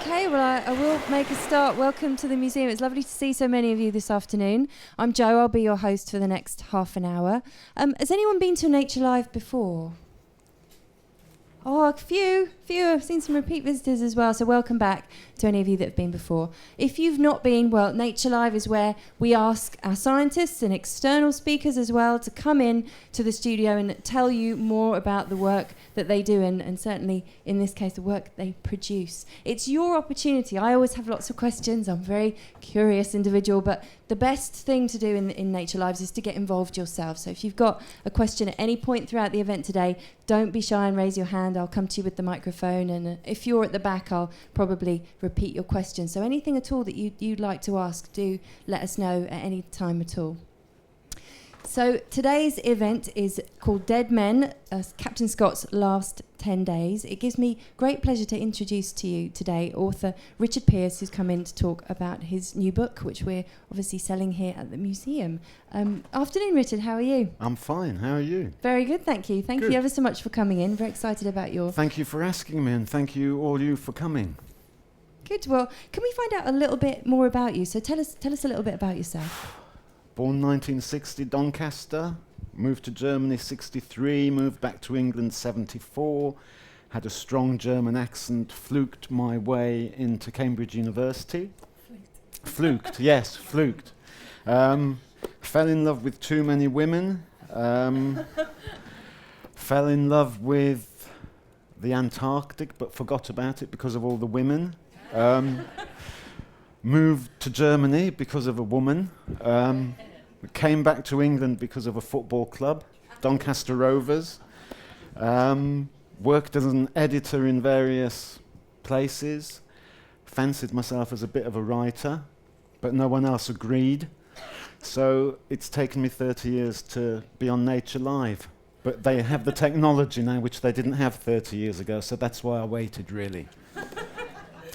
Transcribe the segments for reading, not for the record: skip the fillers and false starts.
Okay, well, I will make a start. Welcome to the museum. It's lovely to see so many of you this afternoon. I'm Jo. I'll be your host for the next half an hour. Has anyone been to Nature Live before? Oh, a few. I've seen some repeat visitors as well, so welcome back to any of you that have been before. If you've not been, well, Nature Live is where we ask our scientists and external speakers as well to come in to the studio and tell you more about the work that they do, and certainly, in this case, the work they produce. It's your opportunity. I always have lots of questions. I'm a very curious individual, but the best thing to do in Nature Lives is to get involved yourself. So if you've got a question at any point throughout the event today, don't be shy and raise your hand. I'll come to you with the microphone, and if you're at the back, I'll probably repeat your question. So anything at all that you'd like to ask, do let us know at any time at all. So today's event is called Dead Men, Captain Scott's Last 10 Days. It gives me great pleasure to introduce to you today author Richard Pearce, who's come in to talk about his new book, which we're obviously selling here at the museum. Afternoon, Richard, how are you? I'm fine, how are you? Very good, thank you. Thank you ever so much for coming in. Very excited about your... Thank you for asking me, and thank you all you for coming. Good, well, can we find out a little bit more about you? So tell us a little bit about yourself. Born 1960, Doncaster, moved to Germany 63, moved back to England 74, had a strong German accent, fluked my way into Cambridge University. Fluked, yes, fluked. Fell in love with too many women, fell in love with the Antarctic, but forgot about it because of all the women. Moved to Germany because of a woman. Came back to England because of a football club, Doncaster Rovers. Worked as an editor in various places. Fancied myself as a bit of a writer, but no one else agreed. So it's taken me 30 years to be on Nature Live. But they have the technology now, which they didn't have 30 years ago, so that's why I waited, really.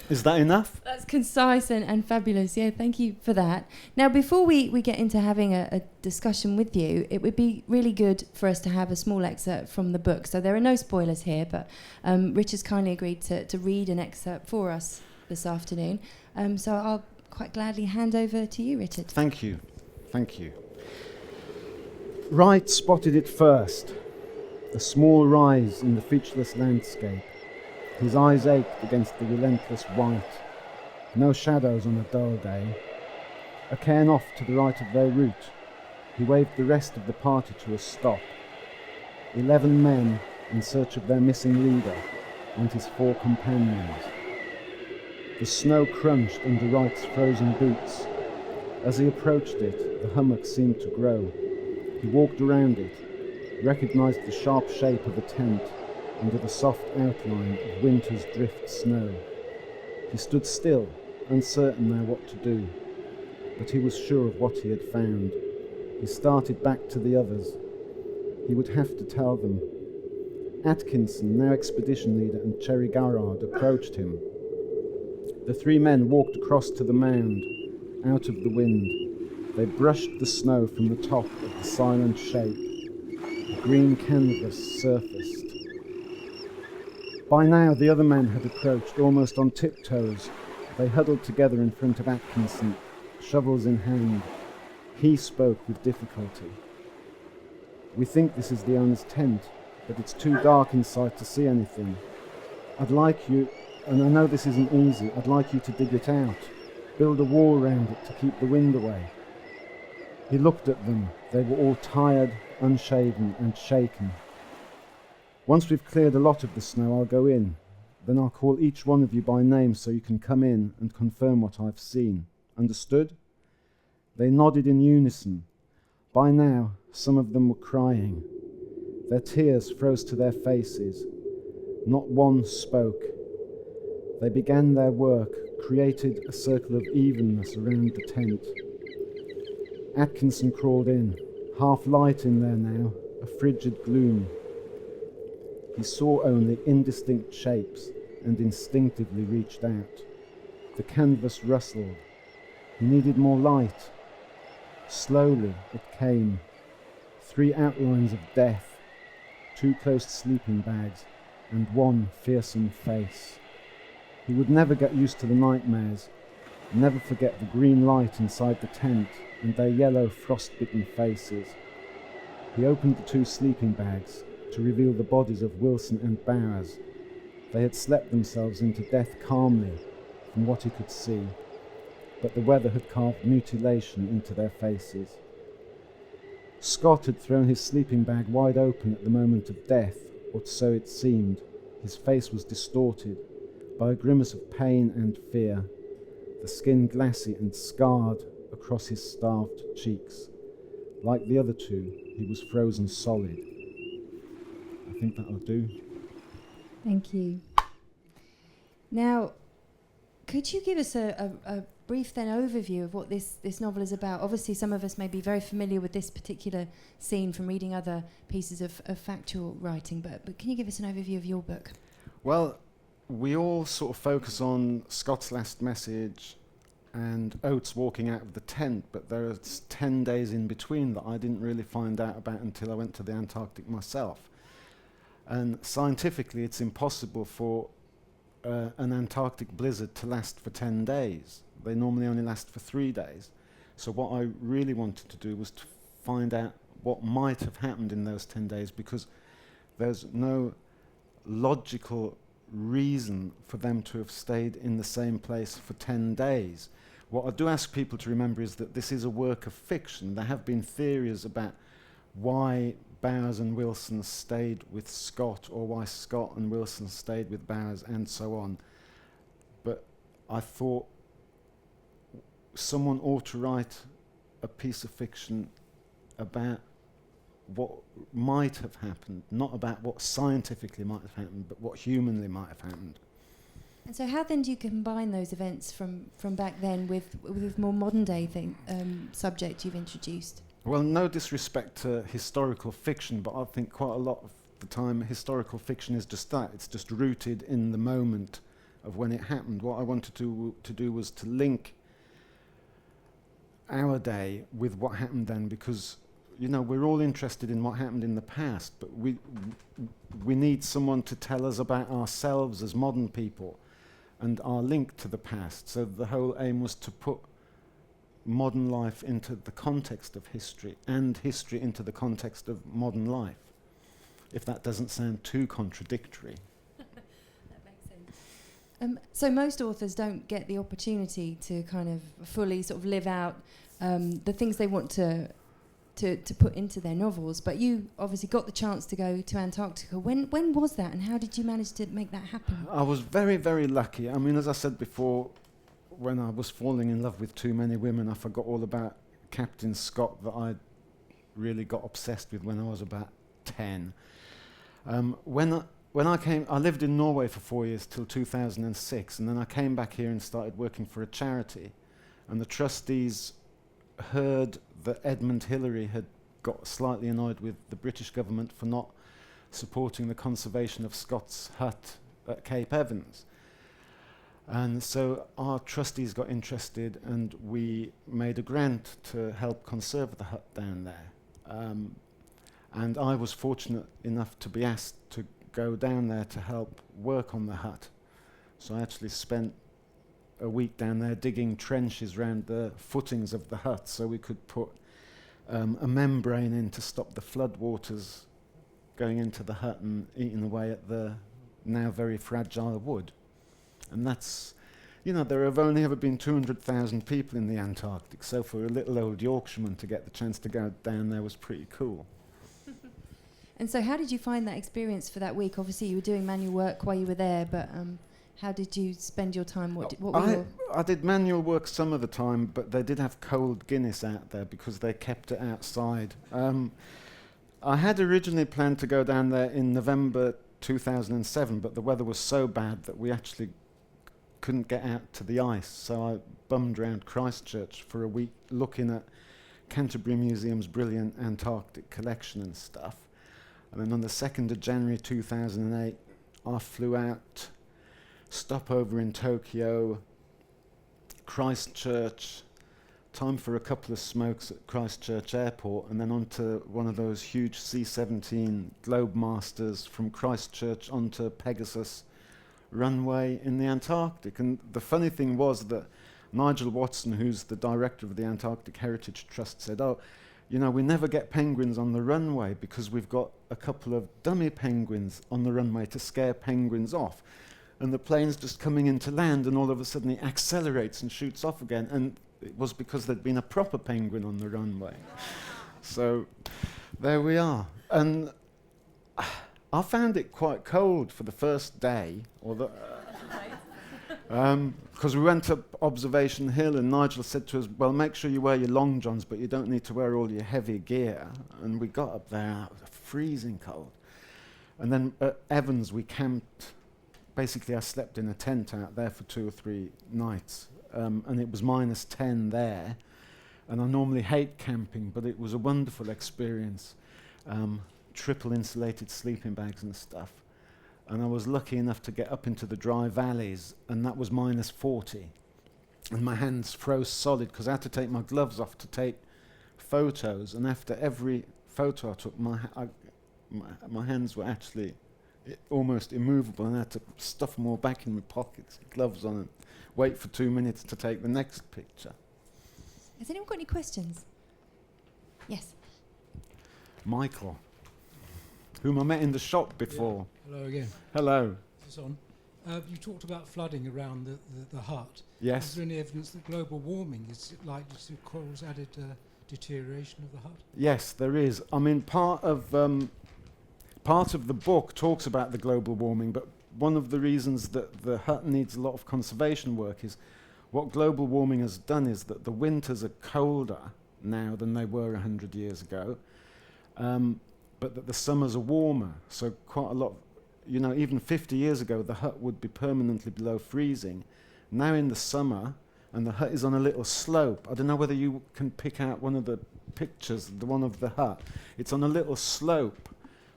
Is that enough? That's concise and fabulous. Yeah, thank you for that. Now, before we get into having a discussion with you, it would be really good for us to have a small excerpt from the book. So there are no spoilers here, but Richard's kindly agreed to read an excerpt for us this afternoon. So I'll quite gladly hand over to you, Richard. Thank you. Thank you. Wright spotted it first, a small rise in the featureless landscape. His eyes ached against the relentless white. No shadows on a dull day. A cairn off to the right of their route, he waved the rest of the party to a stop. 11 men in search of their missing leader and his 4 companions. The snow crunched under Wright's frozen boots. As he approached it, the hummock seemed to grow. He walked around it, recognized the sharp shape of a tent under the soft outline of winter's drift snow. He stood still, uncertain now what to do, but he was sure of what he had found. He started back to the others. He would have to tell them. Atkinson, now expedition leader, and Cherry Garrard approached him. The 3 men walked across to the mound, out of the wind. They brushed the snow from the top of the silent shape. A green canvas surfaced. By now the other men had approached, almost on tiptoes. They huddled together in front of Atkinson, shovels in hand. He spoke with difficulty. "We think this is the owner's tent, but it's too dark inside to see anything. I'd like you, and I know this isn't easy, I'd like you to dig it out. Build a wall around it to keep the wind away." He looked at them. They were all tired, unshaven, and shaken. "Once we've cleared a lot of the snow, I'll go in. Then I'll call each one of you by name so you can come in and confirm what I've seen. Understood?" They nodded in unison. By now, some of them were crying. Their tears froze to their faces. Not one spoke. They began their work, created a circle of evenness around the tent. Atkinson crawled in, half light in there now, a frigid gloom. He saw only indistinct shapes and instinctively reached out. The canvas rustled. He needed more light. Slowly it came. 3 outlines of death, 2 closed sleeping bags, and 1 fearsome face. He would never get used to the nightmares, never forget the green light inside the tent and their yellow frost-bitten faces. He opened the 2 sleeping bags to reveal the bodies of Wilson and Bowers. They had slept themselves into death calmly, from what he could see, but the weather had carved mutilation into their faces. Scott had thrown his sleeping bag wide open at the moment of death, or so it seemed. His face was distorted by a grimace of pain and fear, the skin glassy and scarred across his starved cheeks. Like the other 2, he was frozen solid. I think that'll do. Thank you. Now, could you give us a brief then overview of what this novel is about? Obviously, some of us may be very familiar with this particular scene from reading other pieces of factual writing, but can you give us an overview of your book? Well, we all sort of focus on Scott's last message and Oates walking out of the tent, but there's 10 days in between that I didn't really find out about until I went to the Antarctic myself. And scientifically, it's impossible for an Antarctic blizzard to last for 10 days. They normally only last for 3 days. So what I really wanted to do was to find out what might have happened in those 10 days, because there's no logical reason for them to have stayed in the same place for 10 days. What I do ask people to remember is that this is a work of fiction. There have been theories about why Bowers and Wilson stayed with Scott, or why Scott and Wilson stayed with Bowers, and so on. But I thought someone ought to write a piece of fiction about what might have happened, not about what scientifically might have happened, but what humanly might have happened. And so how then do you combine those events from back then with more modern day subject you've introduced? Well, no disrespect to historical fiction, but I think quite a lot of the time historical fiction is just that. It's just rooted in the moment of when it happened. What I wanted to do was to link our day with what happened then, because we're all interested in what happened in the past, but we need someone to tell us about ourselves as modern people and our link to the past. So the whole aim was to put modern life into the context of history, and history into the context of modern life, if that doesn't sound too contradictory. That makes sense. So most authors don't get the opportunity to kind of fully sort of live out the things they want to put into their novels, but you obviously got the chance to go to Antarctica. When was that, and how did you manage to make that happen? I was very, very lucky. I mean, as I said before, when I was falling in love with too many women, I forgot all about Captain Scott that I really got obsessed with when I was about 10. When I came, I lived in Norway for 4 years till 2006, and then I came back here and started working for a charity, and the trustees heard that Edmund Hillary had got slightly annoyed with the British government for not supporting the conservation of Scott's hut at Cape Evans. And so our trustees got interested, and we made a grant to help conserve the hut down there. And I was fortunate enough to be asked to go down there to help work on the hut. So I actually spent a week down there digging trenches around the footings of the hut so we could put a membrane in to stop the floodwaters going into the hut and eating away at the now very fragile wood. And that's, there have only ever been 200,000 people in the Antarctic, so for a little old Yorkshireman to get the chance to go down there was pretty cool. And so how did you find that experience for that week? Obviously you were doing manual work while you were there, but how did you spend your time? I did manual work some of the time, but they did have cold Guinness out there because they kept it outside. I had originally planned to go down there in November 2007, but the weather was so bad that we actually couldn't get out to the ice, so I bummed around Christchurch for a week looking at Canterbury Museum's brilliant Antarctic collection and stuff. And then on the 2nd of January 2008, I flew out, stopover in Tokyo, Christchurch, time for a couple of smokes at Christchurch Airport, and then onto one of those huge C-17 Globemasters from Christchurch onto Pegasus, runway in the Antarctic. And the funny thing was that Nigel Watson, who's the director of the Antarctic Heritage Trust, said, "Oh, you know, we never get penguins on the runway because we've got a couple of dummy penguins on the runway to scare penguins off." And the plane's just coming into land, and all of a sudden it accelerates and shoots off again. And it was because there'd been a proper penguin on the runway. So there we are. And I found it quite cold for the first day, because we went up Observation Hill, and Nigel said to us, "Well, make sure you wear your long johns, but you don't need to wear all your heavy gear." And we got up there, it was freezing cold. And then at Evans we camped. Basically, I slept in a tent out there for 2 or 3 nights, and it was -10 there. And I normally hate camping, but it was a wonderful experience. Triple insulated sleeping bags and stuff. And I was lucky enough to get up into the dry valleys, and that was -40. And my hands froze solid because I had to take my gloves off to take photos. And after every photo I took, my hands were actually almost immovable, and I had to stuff them all back in my pockets, gloves on, and wait for 2 minutes to take the next picture. Has anyone got any questions? Yes. Michael, whom I met in the shop before. Yeah. Hello again. Hello. Is this on? You talked about flooding around the hut. Yes. Is there any evidence that global warming is likely to cause added deterioration of the hut? Yes, there is. I mean, part of the book talks about the global warming, but one of the reasons that the hut needs a lot of conservation work is what global warming has done is that the winters are colder now than they were 100 years ago, but that the summers are warmer. So quite a lot, you know, even 50 years ago, the hut would be permanently below freezing. Now in the summer, and the hut is on a little slope. I don't know whether you can pick out one of the pictures, the one of the hut. It's on a little slope.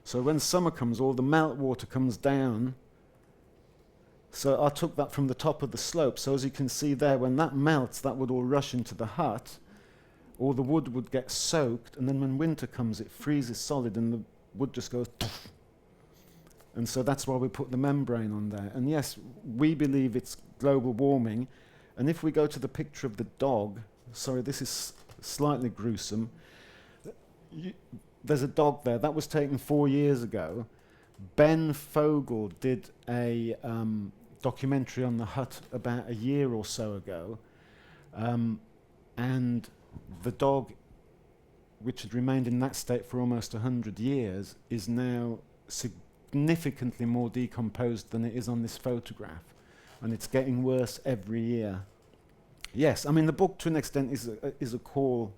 So when summer comes, all the meltwater comes down. So I took that from the top of the slope. So as you can see there, when that melts, that would all rush into the hut. All the wood would get soaked, and then when winter comes, it freezes solid, and the wood just goes. And so that's why we put the membrane on there. And yes, we believe it's global warming. And if we go to the picture of the dog, sorry, this is slightly gruesome. There's a dog there. That was taken 4 years ago. Ben Fogel did a documentary on the hut about a year or so ago. And the dog, which had remained in that state for almost 100 years, is now significantly more decomposed than it is on this photograph. And it's getting worse every year. Yes, I mean, the book to an extent is a call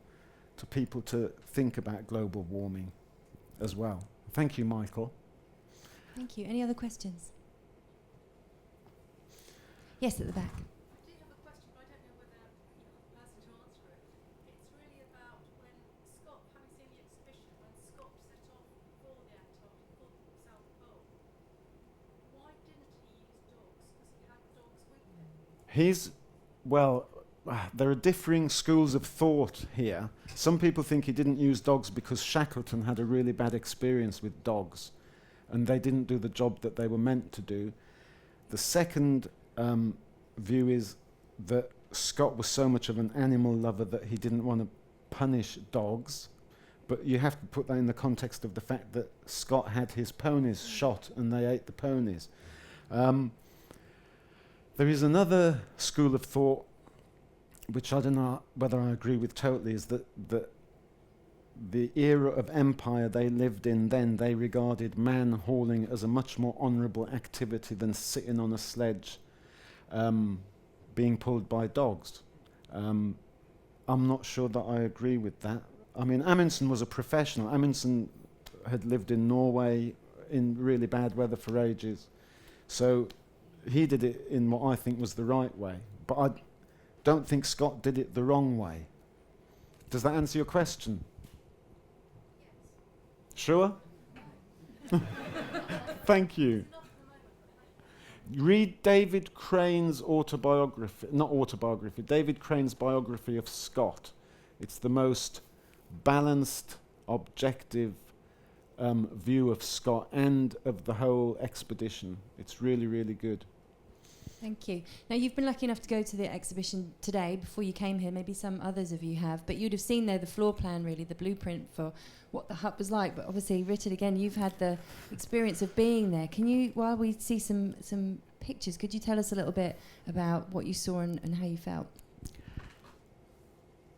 to people to think about global warming as well. Thank you, Michael. Thank you. Any other questions? Yes, at the back. I do have a question, but I don't know whether you're the person to answer it. It's really about when Scott, having seen the exhibition, when Scott set off for the Antarctic, for the South Pole, why didn't he use dogs? Because he had dogs with him. There are differing schools of thought here. Some people think he didn't use dogs because Shackleton had a really bad experience with dogs, and they didn't do the job that they were meant to do. The second view is that Scott was so much of an animal lover that he didn't want to punish dogs, but you have to put that in the context of the fact that Scott had his ponies shot and they ate the ponies. There is another school of thought, which I don't know whether I agree with totally, is that the era of empire they lived in then, they regarded man hauling as a much more honourable activity than sitting on a sledge being pulled by dogs. I'm not sure that I agree with that. I mean, Amundsen was a professional. Amundsen had lived in Norway in really bad weather for ages. So he did it in what I think was the right way. But I don't think Scott did it the wrong way. Does that answer your question? Yes. Sure? Thank you. Not at the moment, but Read David Crane's David Crane's biography of Scott. It's the most balanced, objective view of Scott and of the whole expedition. It's really, really good. Thank you. Now, you've been lucky enough to go to the exhibition today before you came here. Maybe some others of you have. But you'd have seen there the floor plan, really, the blueprint for what the hut was like. But obviously, Richard, again, you've had the experience of being there. Can you, while we see some pictures, could you tell us a little bit about what you saw and how you felt?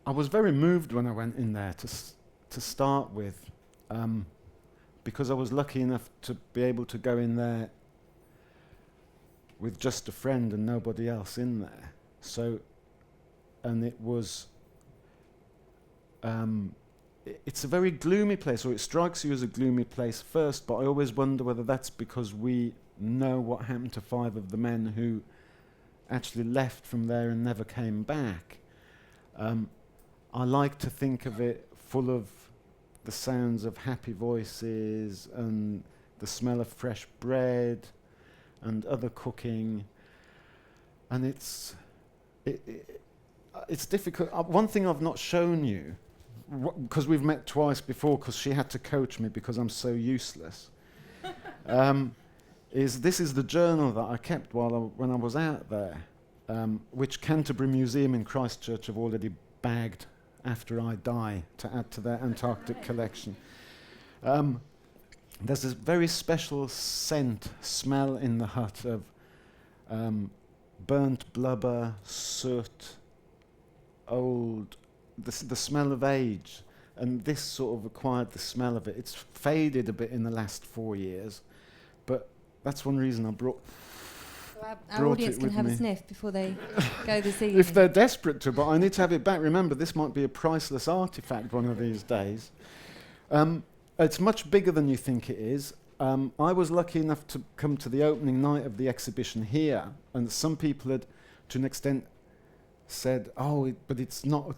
I was very moved when I went in there to start with, because I was lucky enough to be able to go in there with just a friend and nobody else in there. So, and it was, it's a very gloomy place, or it strikes you as a gloomy place first, but I always wonder whether that's because we know what happened to 5 of the men who actually left from there and never came back. I like to think of it full of the sounds of happy voices and the smell of fresh bread and other cooking, and it's difficult. One thing I've not shown you, because we've met twice before, because she had to coach me because I'm so useless, is this is the journal that I kept when I was out there, which Canterbury Museum in Christchurch have already bagged after I die to add to their Antarctic collection. There's this very special smell in the hut of burnt blubber, soot, the smell of age, and this sort of acquired the smell of it. It's faded a bit in the last 4 years, but that's one reason I brought Our audience can have a sniff before they go this evening. If they're desperate to, but I need to have it back. Remember, this might be a priceless artifact one of these days. It's much bigger than you think it is. I was lucky enough to come to the opening night of the exhibition here, and some people had, to an extent, said, but it's not a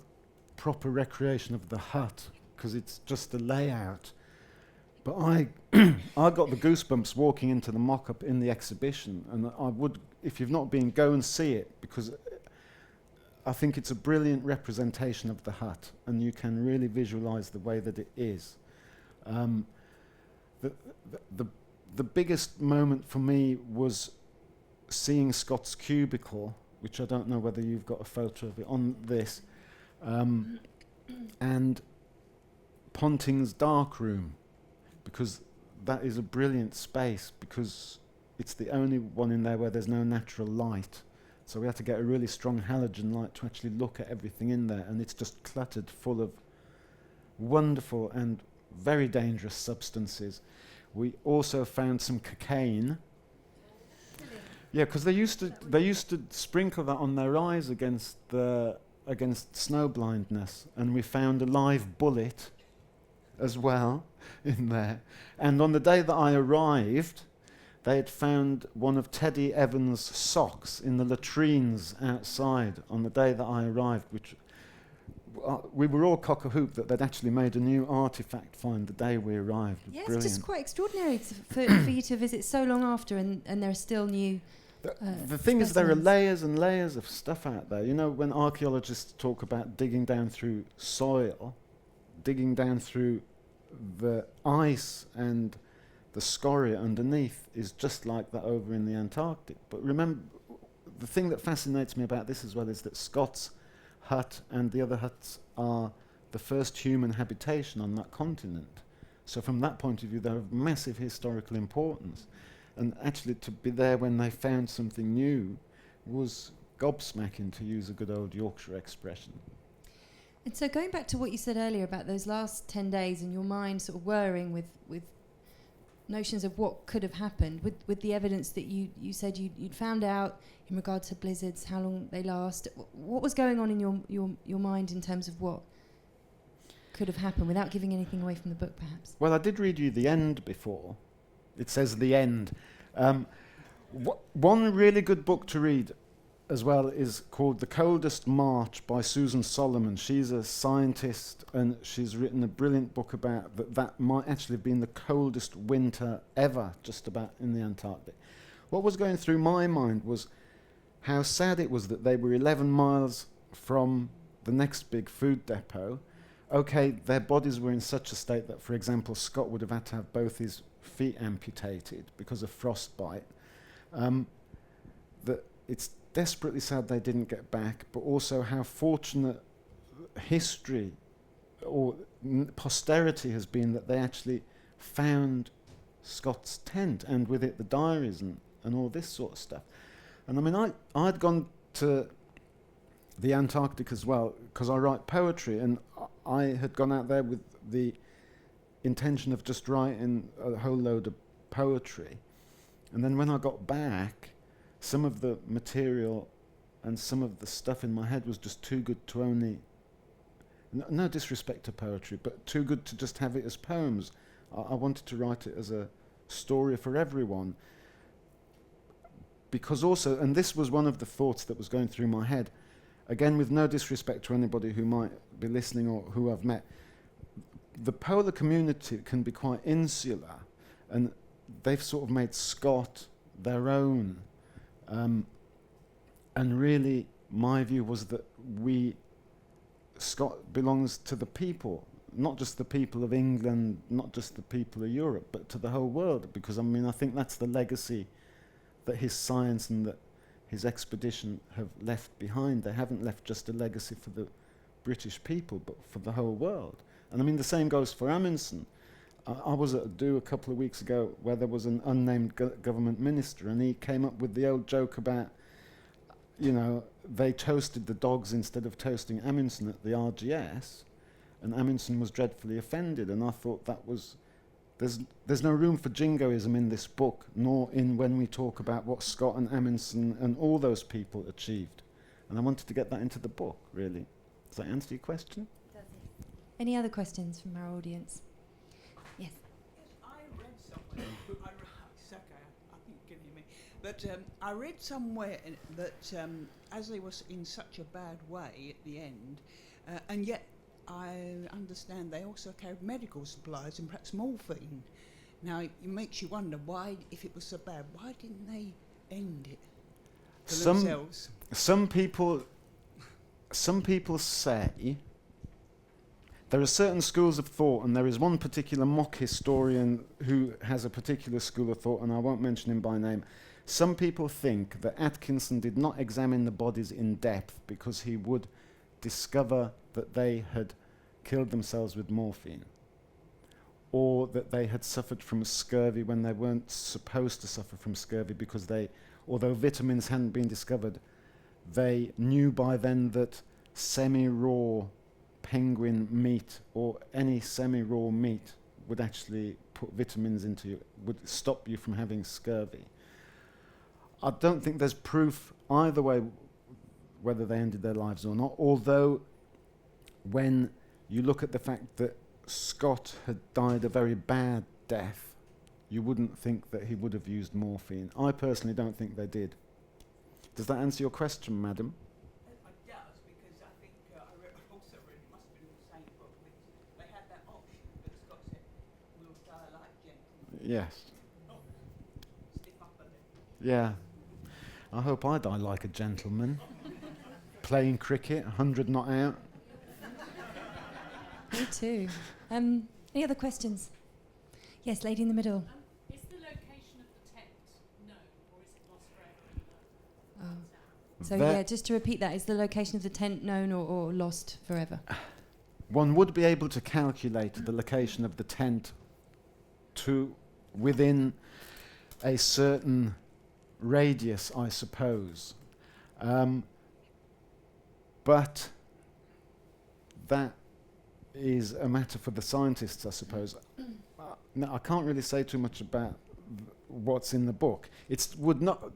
proper recreation of the hut, because it's just a layout. But I got the goosebumps walking into the mock-up in the exhibition, and I would, if you've not been, go and see it, because I think it's a brilliant representation of the hut, and you can really visualize the way that it is. The biggest moment for me was seeing Scott's cubicle, which I don't know whether you've got a photo of it on this, and Ponting's dark room, because that is a brilliant space, because it's the only one in there where there's no natural light. So we had to get a really strong halogen light to actually look at everything in there, and it's just cluttered full of wonderful and very dangerous substances. We also found some cocaine. Yeah, because they used to sprinkle that on their eyes against snow blindness, and we found a live bullet as well in there. And on the day that I arrived, they had found one of Teddy Evans' socks in the latrines outside on the day that I arrived, which we were all cock-a-hoop that they'd actually made a new artefact find the day we arrived. Yes, Brilliant. it's just quite extraordinary for you to visit so long after, and there are still new the thing is, there are specimens. layers and layers of stuff out there. You know, when archaeologists talk about digging down through soil, digging down through the ice and the scoria underneath is just like that over in the Antarctic. But remember, the thing that fascinates me about this as well is that Scott's hut and the other huts are the first human habitation on that continent. So from that point of view, they're of massive historical importance. And actually to be there when they found something new was gobsmacking, to use a good old Yorkshire expression. And so going back to what you said earlier about those last 10 days and your mind sort of whirring with notions of what could have happened, with the evidence that you said you'd found out in regard to blizzards, how long they last, what was going on in your mind in terms of what could have happened, without giving anything away from the book, perhaps? Well, I did read you the end before. It says the end. One really good book to read as well is called The Coldest March by Susan Solomon. She's a scientist, and she's written a brilliant book about that might actually have been the coldest winter ever, just about, in the Antarctic. What was going through my mind was how sad it was that they were 11 miles from the next big food depot. Okay, their bodies were in such a state that, for example, Scott would have had to have both his feet amputated because of frostbite. That it's desperately sad they didn't get back, but also how fortunate history or posterity has been that they actually found Scott's tent, and with it the diaries and all this sort of stuff. And I mean, I'd gone to the Antarctic as well because I write poetry, and I had gone out there with the intention of just writing a whole load of poetry. And then when I got back, some of the material and some of the stuff in my head was just too good to only, no disrespect to poetry, but too good to just have it as poems. I wanted to write it as a story for everyone. Because also, and this was one of the thoughts that was going through my head, again with no disrespect to anybody who might be listening or who I've met, the polar community can be quite insular, and they've sort of made Scott their own. And really, my view was that Scott belongs to the people, not just the people of England, not just the people of Europe, but to the whole world, because I mean, I think that's the legacy that his science and that his expedition have left behind. They haven't left just a legacy for the British people, but for the whole world. And I mean, the same goes for Amundsen. I was at a do a couple of weeks ago where there was an unnamed government minister, and he came up with the old joke about, you know, they toasted the dogs instead of toasting Amundsen at the RGS, and Amundsen was dreadfully offended. And I thought that was, there's no room for jingoism in this book, nor in when we talk about what Scott and Amundsen and all those people achieved. And I wanted to get that into the book, really. Does that answer your question? Any other questions from our audience? Yes. Yes, I read somewhere. It's okay, I think you can hear me. But I read somewhere that as they were in such a bad way at the end, and yet I understand they also carried medical supplies and perhaps morphine. Now it makes you wonder why, if it was so bad, why didn't they end it for themselves? Some people say. There are certain schools of thought, and there is one particular mock historian who has a particular school of thought, and I won't mention him by name. Some people think that Atkinson did not examine the bodies in depth because he would discover that they had killed themselves with morphine, or that they had suffered from scurvy when they weren't supposed to suffer from scurvy, because although vitamins hadn't been discovered, they knew by then that semi-raw penguin meat or any semi-raw meat would actually put vitamins into you, would stop you from having scurvy. I don't think there's proof either way whether they ended their lives or not, although when you look at the fact that Scott had died a very bad death, you wouldn't think that he would have used morphine. I personally don't think they did. Does that answer your question, madam? It does, because I think I also read, it must have been in the same book, because they had that option, but Scott said, we'll die like gentlemen. Yes. Stiff upper lip. Yeah. I hope I die like a gentleman. Playing cricket, 100 not out. Me too. Any other questions? Yes, lady in the middle. Is the location of the tent known, or is it lost forever? So yeah, just to repeat that, is the location of the tent known or lost forever? One would be able to calculate the location of the tent to within a certain radius, I suppose. But that is a matter for the scientists, I suppose. No, I can't really say too much about what's in the book.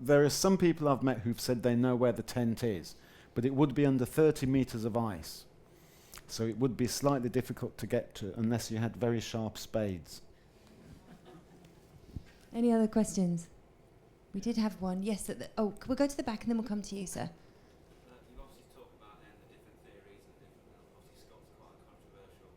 There are some people I've met who've said they know where the tent is, but it would be under 30 meters of ice. So it would be slightly difficult to get to unless you had very sharp spades. Any other questions? We did have one. Yes. We'll go to the back and then we'll come to you, sir. You've obviously talked about the different theories and obviously Scott's quite a controversial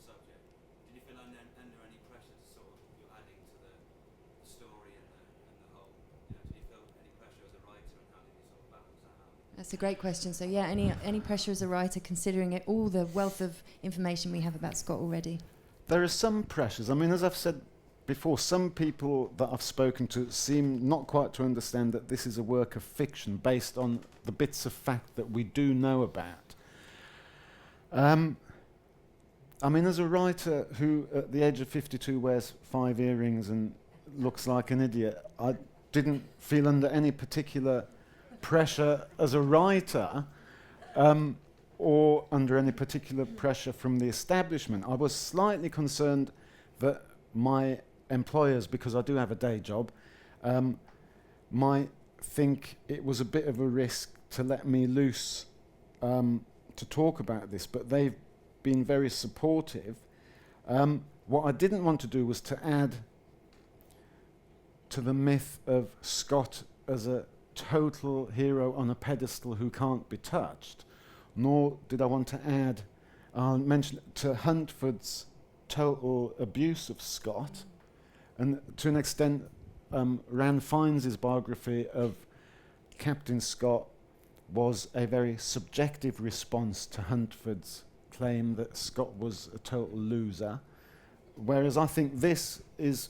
subject. Did you feel under any pressure to sort of, you're adding to the story and the whole, did you feel any pressure as a writer, and how did you sort of balance that out? That's a great question. So yeah, any pressure as a writer, considering all the wealth of information we have about Scott already? There are some pressures. I mean, as I've said before, some people that I've spoken to seem not quite to understand that this is a work of fiction based on the bits of fact that we do know about. I mean, as a writer who at the age of 52 wears 5 earrings and looks like an idiot, I didn't feel under any particular pressure as a writer, or under any particular pressure from the establishment. I was slightly concerned that my employers, because I do have a day job, might think it was a bit of a risk to let me loose to talk about this, but they've been very supportive. What I didn't want to do was to add to the myth of Scott as a total hero on a pedestal who can't be touched, nor did I want to add, mention to Huntford's total abuse of Scott. And to an extent, Rand Fiennes' biography of Captain Scott was a very subjective response to Huntford's claim that Scott was a total loser, whereas I think this is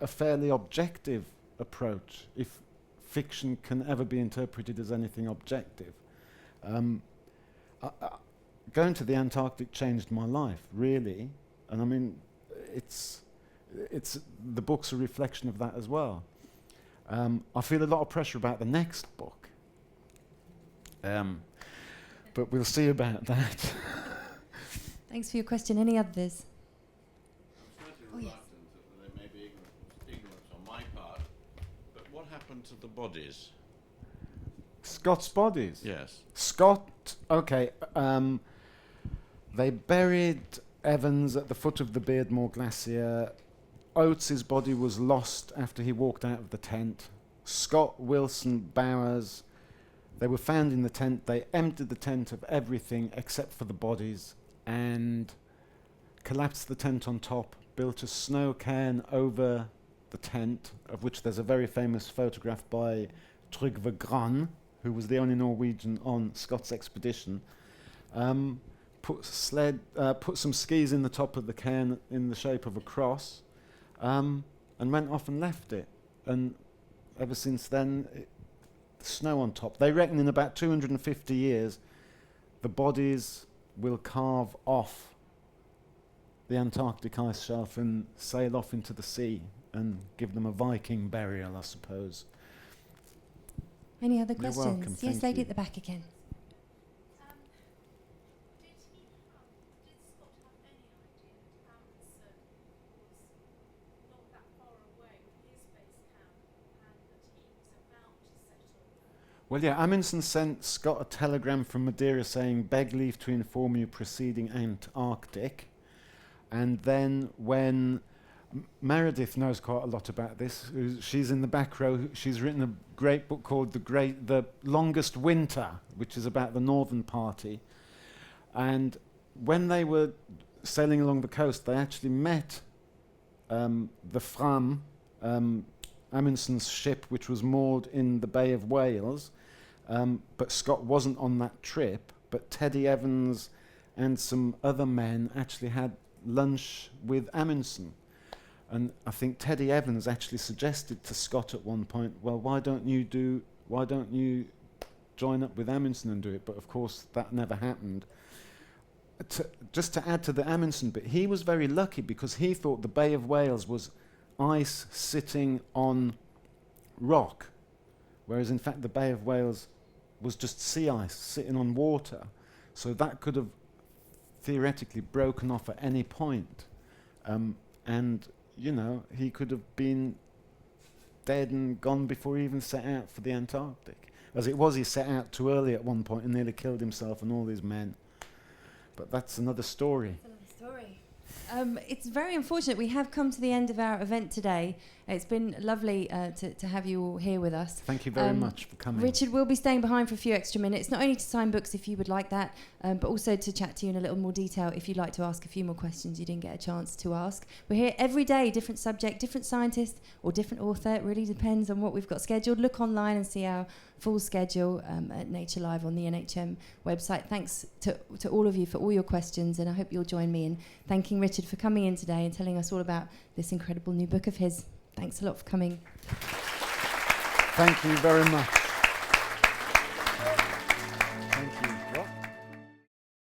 a fairly objective approach, if fiction can ever be interpreted as anything objective. Going to the Antarctic changed my life, really, and I mean, it's the book's a reflection of that as well. I feel a lot of pressure about the next book, but we'll see about that. Thanks for your question. Any others? I'm slightly Oh, yes. reluctant that there may be ignorance on my part, but what happened to the bodies? Scott's bodies? Yes. Scott, okay, they buried Evans at the foot of the Beardmore Glacier. Oates's body was lost after he walked out of the tent. Scott, Wilson, Bowers, they were found in the tent. They emptied the tent of everything except for the bodies and collapsed the tent on top, built a snow cairn over the tent, of which there's a very famous photograph by Trygve Gran, who was the only Norwegian on Scott's expedition. Put some skis in the top of the cairn in the shape of a cross, and went off and left it. And ever since then, snow on top. They reckon in about 250 years, the bodies will carve off the Antarctic ice shelf and sail off into the sea and give them a Viking burial, I suppose. Any other You're questions? welcome, Yes, thank lady you. at the back again. Did Scott have any idea that Amundsen was not that far away with his base camp and that he was about to settle? Well, yeah, Amundsen sent Scott a telegram from Madeira saying, beg leave to inform you proceeding Antarctic. And then when Meredith knows quite a lot about this, she's in the back row, she's written a great book called The Longest Winter, which is about the Northern Party. And when they were sailing along the coast, they actually met the Fram, Amundsen's ship, which was moored in the Bay of Wales. But Scott wasn't on that trip, but Teddy Evans and some other men actually had lunch with Amundsen. And I think Teddy Evans actually suggested to Scott at one point, well, why don't you join up with Amundsen and do it? But of course that never happened. Just to add to the Amundsen bit, he was very lucky because he thought the Bay of Wales was ice sitting on rock, whereas in fact the Bay of Wales was just sea ice sitting on water. So that could have theoretically broken off at any point. And you know, he could have been dead and gone before he even set out for the Antarctic. As it was, he set out too early at one point and nearly killed himself and all these men. But that's another story. It's very unfortunate. We have come to the end of our event today. It's been lovely to have you all here with us. Thank you very much for coming. Richard will be staying behind for a few extra minutes, not only to sign books if you would like that, but also to chat to you in a little more detail if you'd like to ask a few more questions you didn't get a chance to ask. We're here every day, different subject, different scientist or different author. It really depends on what we've got scheduled. Look online and see our full schedule at Nature Live on the NHM website. Thanks to all of you for all your questions, and I hope you'll join me in thanking Richard for coming in today and telling us all about this incredible new book of his. Thanks a lot for coming. Thank you very much.